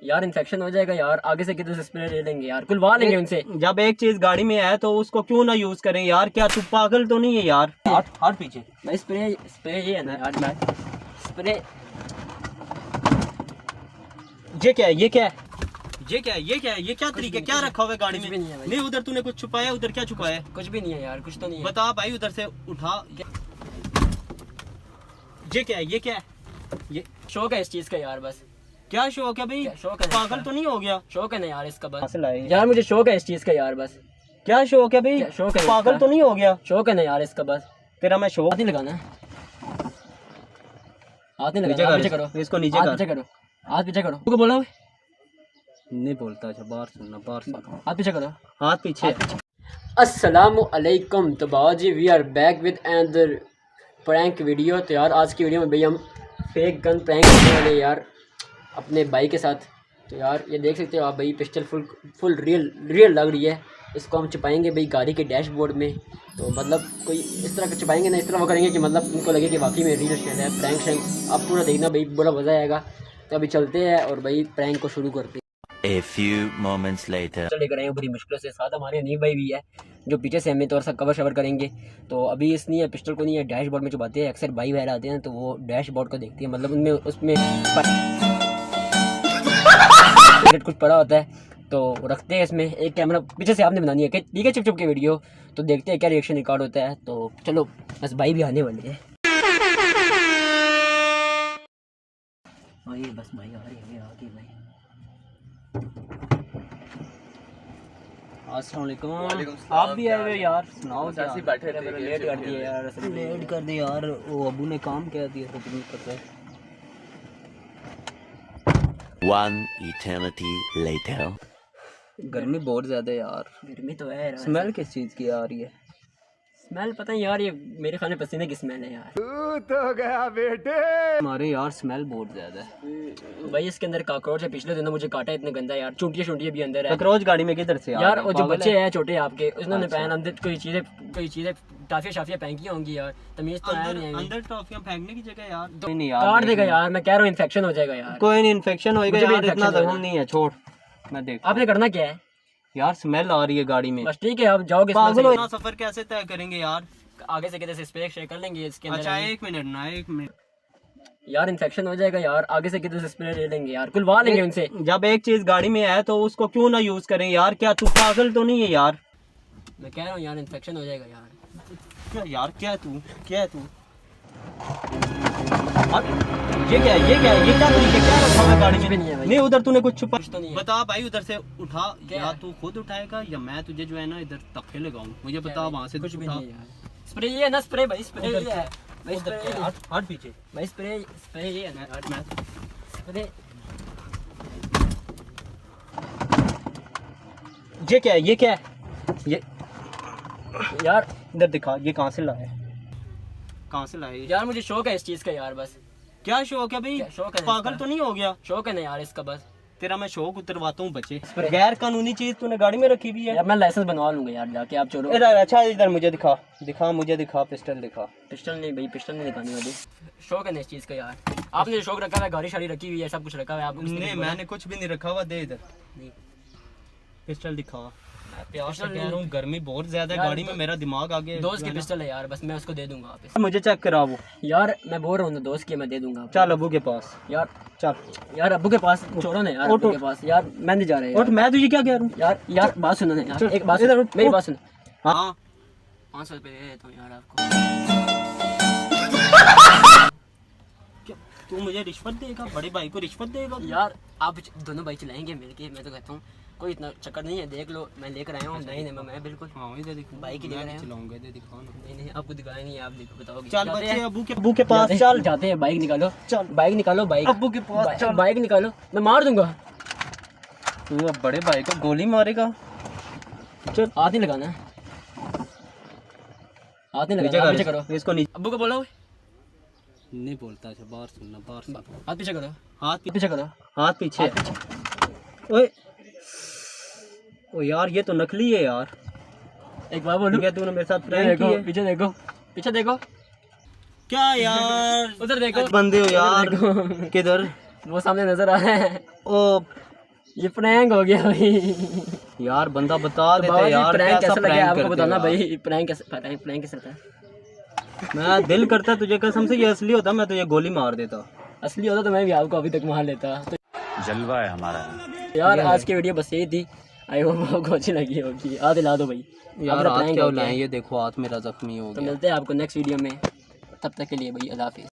यार इन्फेक्शन हो जाएगा यार, आगे से किधर से स्प्रे ले लेंगे यार, खुलवा लेंगे उनसे। जब एक चीज गाड़ी में है तो उसको क्यों ना यूज करें यार, क्या तू पागल तो नहीं है यार? हाथ पीछे भाई स्प्रे स्प्रे ये है ना यार, मैं स्प्रे ये क्या है? ये क्या है? ये क्या है? ये क्या है? ये क्या तरीका, क्या रखा हुआ है गाड़ी कुछ में? भी नहीं है भाई। नहीं, उधर तूने कुछ छुपाया, उधर क्या छुपाया है? कुछ भी नहीं है यार, कुछ तो नहीं है। बता भाई, उधर से उठा। ये क्या है? ये क्या है? ये शौक है इस चीज का यार, बस क्या शौक है भाई? क्या शौक है पागल इसका? तो नहीं हो गया? शौक है ना यार इसका, बस हासिल आए यार मुझे शौक है इस चीज का यार, बस क्या शौक है भाई? क्या शौक है पागल इसका? तो नहीं हो गया? शौक है ना यार इसका, बस तेरा मैं शौक हाथ नहीं लगाना, हाथ नहीं नीचे लगाना, हाथ कर, पीछे करो, इसको नीचे हाथ कर। पीछे करो, हाथ पीछे करो। तू बोला हुआ नहीं बोलता, अच्छा बाहर सुनना, बाहर सुन। हाथ पीछे करो। हाथ पीछे। अस्सलामु अलैकुम। तो बाजी we are back with another prank video. तो यार आज की वीडियो में भाई हम फेक गन प्रैंक करने वाले यार अपने भाई के साथ। तो यार ये देख सकते हो आप भाई, पिस्टल फुल रियल लग रही है। इसको हम छुपाएंगे भाई गाड़ी के डैशबोर्ड में। तो मतलब कोई इस तरह का छुपाएंगे ना, इस तरह वो करेंगे कि मतलब उनको लगे कि वाकई में रियल शेड है। प्रैंक शैंक आप पूरा देखना भाई, बड़ा मज़ा आएगा। तो अभी चलते हैं और भाई प्रैंक को शुरू करते हैं। A few moments later. लेकर आए हैं बड़ी मुश्किल से, साथ हमारे अनीब भाई भी है जो पीछे से हमें थोड़ा सा कवर शवर करेंगे। तो अभी इस नहीं है, पिस्टल को नहीं है, डैशबोर्ड में छुपाते हैं। अक्सर भाई वगैरह आते हैं तो वो डैशबोर्ड को देखते हैं, मतलब उनमें उसमें कुछ पड़ा होता है तो रखते हैं इसमें। एक कैमरा पीछे से आपने बनानी है, ठीक है, चुप चुप के वीडियो। तो देखते हैं क्या रिएक्शन रिकॉर्ड होता है। तो चलो, बस भाई भी आने वाले हैं। बस भाई आ रही है, आगे भाई। अस्सलाम वालेकुम। आप भी आए हुए यार, सुनाओ क्या? बैठे थे, मैंने लेट कर दिया यार, असल में। लेट कर दे यार, वो अबू ने काम कह दिया तो तुम्हें पता है। One eternity later. गर्मी बहुत ज्यादा है यार। गर्मी तो है यार। स्मेल किस चीज की आ रही है? स्मेल पता नहीं यार, ये मेरे खाने पसीने की स्मेल है यार। हमारे यार स्मेल बहुत ज्यादा है भाई इसके अंदर काकरोच है, पिछले दिनों मुझे काटा इतना गंदा यार। चूंटियां भी अंदर है ककरोच गाड़ी में किधर से यार। रहे वो जो पागल बच्चे है? हैं छोटे आपके, उन्होंने अच्छा। पहन अंदर कोई चीजें टाफियां शाफियां फेंकी होंगी यार, तमीज तो है नहीं। अंदर टॉफियां फेंकने की जगह यार। काट देगा यार, मैं कह रहा हूँ इन्फेक्शन हो जाएगा यार। कोई नहीं, इन्फेक्शन होएगा मुझे भी यार, इतना infection दम होगा। नहीं है, छोड़ मैं देख। आपने करना क्या है यार स्मेल आ रही है गाड़ी में। बस ठीक है, आप जाओगे पागल हो, सफर कैसे तय करेंगे यार? आगे से किधर से स्प्रे शेयर कर लेंगे इसके अंदर। अच्छा 1 मिनट ना, 1 मिनट। यार इन्फेक्शन हो जाएगा यार, आगे से किधर से स्प्रे ले लेंगे यार, खुलवा लेंगे उनसे। जब एक चीज गाड़ी में है तो उसको क्यों ना यूज करें यार, क्या तू पागल तो नहीं है यार? मैं कह रहा हूँ यार इन्फेक्शन हो जाएगा यार। क्या यार, क्या तू, क्या है तू? अब ये क्या है? ये क्या है? ये क्या तरीका, क्या रखा हुआ है गाड़ी कुछ भी में? नहीं है भाई। नहीं, उधर तूने कुछ छुपा। कुछ तो नहीं है। बता भाई, उधर से उठा। क्या या है? तू खुद उठाएगा या मैं तुझे जो है ना इधर तख्ते लगाऊं? मुझे बता, वहां से कुछ भी उठा। नहीं है यार। स्प्रे ये है ना, स्प्रे भाई, स्प्रे उधर ये है भाई, उधर स्प्रे क्या? हट पीछे। भाई, स्प्रे ये है ना यार, स्प्रे। ये क्या है? ये क्या है? ये यार इधर दिखा, ये कहाँ से लाया? कहाँ से लाया? यार मुझे शौक है इस चीज का यार, बस क्या शौक है भाई? क्या शौक है पागल इसका? तो नहीं हो गया? शौक है ना यार इसका, बस तेरा मैं शौक उतरवाता हूँ बच्चे। गैर कानूनी चीज तूने गाड़ी में रखी हुई है यार मैं लाइसेंस बनवा लूंगा यार जाके, आप चलो। इधर। अच्छा इधर मुझे दिखा, दिखा मुझे, दिखा पिस्टल दिखा। पिस्टल नहीं भाई, पिस्टल नहीं दिखानी अभी। शौक है ना इस चीज का यार, आपने जो शौक रखा है, गाड़ी शाड़ी रखी हुई है, सब कुछ रखा हुआ है। आप नहीं, मैंने कुछ भी नहीं रखा हुआ। दे इधर नहीं। पिस्टल दिखा। प्यार से पिस्टल कह रहा हूँ, गर्मी बहुत ज्यादा है यार, गाड़ी में, मेरा दिमाग आगे। दोस्त की पिस्टल है यार, बस मैं उसको दे दूंगा वापस। मुझे चेक करा वो। यार मैं बोल रहा हूँ ना, दोस्त की मैं दे दूंगा आपको। चल अबू के पास, यार चल यार अब्बू के पास छोड़ो ना यार, उठ, अब्बू के पास यार मैं नहीं जा रहा और यार। मैं तुझे क्या कह रहा हूँ? यार बात सुनो ना यार, एक बात इधर सुनो, उठ, मेरी उठ। बात सुनो। हाँ 500 रुपये दे देता हूँ यार आपको। क्या तू मुझे रिश्वत देगा? बड़े भाई को रिश्वत देगा? यार आप दोनों भाई चलाएंगे मिलके, मैं तो कहता हूँ कोई इतना चक्कर नहीं है, देख लो मैं लेकर आया हूँ। नहीं नहीं मैं बिल्कुल हाँ इधर दिखा, बाइक ही लेकर आया हूँ। चलाऊंगा, इधर दिखा ना। नहीं नहीं आपको दिखाया नहीं है, आप देखो बताओगे। चल जाते बच्चे, हैं? अबू के पास चल। जाते हैं, बाइक निकालो, चल। बाइक निकालो, बाइक अब्बू के पास चल। बाइक निकालो, मैं मार दूंगा। तू अब बड़े भाई को गोली मारेगा? चल हाथ नहीं लगाना, हाथ नहीं लगाना, हाथ पीछे करो। इसको नीचे। अब्बू को बोलो। नहीं बोलता, अच्छा बाहर सुनना, बाहर सुन। हाथ पीछे करो, हाथ पीछे करो, हाथ पीछे। ओए ओ यार, ये तो नकली है यार। एक बार बोलो। क्या तूने मेरे साथ ये प्रैंक देखो, किया? पीछे देखो, पीछे देखो, क्या यार? उधर देखो, बंदे हो यार। देखो। किधर? वो सामने नजर आ रहा है। ओ ये प्रैंक हो गया भाई। यार बंदा बता तो देते बाबा जी यार प्रैंक कैसा कैसा लगा प्रैंक आपको करते बताना हो भाई, प्रैंक कैसा था? मैं दिल करता तुझे कसम से, ये असली होता मैं तुझे गोली मार देता। असली होता तो मैं भी आपको अभी तक मार लेता। तो जलवा है हमारा। यार आज की वीडियो बस यही थी, आई होप आपको अच्छी लगी होगी। आ दिला दो भाई, यार हमारा हाथ prank क्या हो गया लाएं, है। ये देखो हाथ मेरा जख्मी हो तो गया। मिलते हैं आपको नेक्स्ट वीडियो में, तब तक के लिए भाई अल्लाह हाफिज़।